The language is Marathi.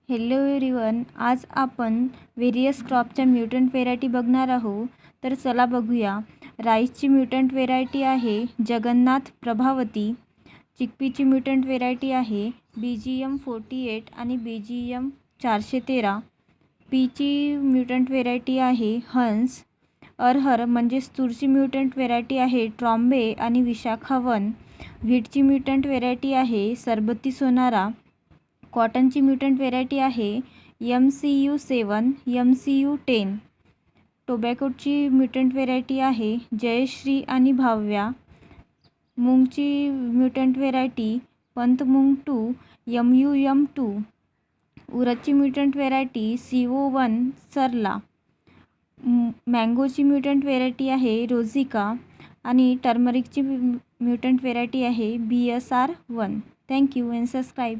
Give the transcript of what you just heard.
हेलो एव्हरीवन, आज आपण व्हेरियस क्रॉपच्या म्युटंट व्हेरायटी बघणार आहोत. तर चला बघूया. राईसची म्युटंट व्हेरायटी आहे जगन्नाथ प्रभावती. चिकपीची म्युटंट व्हेरायटी आहे BGM 48 आणि BGM 413. पीची म्युटंट व्हेरायटी आहे हंस. अरहर म्हणजेच तूरची म्युटंट व्हेरायटी आहे ट्रॉम्बे आणि विशाखा 1. व्हीटची म्युटंट व्हेरायटी आहे सरबती सोनारा. कॉटनची म्युटंट व्हेरायटी आहे MCU 7, MCU 10. टोबॅकोची म्युटंट व्हेरायटी आहे जयश्री आणि भाव्या. मूंगची म्युटंट व्हेरायटी पंतमुंग 2, MUM 2. उडदची म्युटंट व्हेरायटी CO1 सरला. मँगोची म्युटंट व्हेरायटी आहे रोझिका आणि टर्मरिकची म्युटंट व्हेरायटी आहे BSR 1. Thank you and subscribe.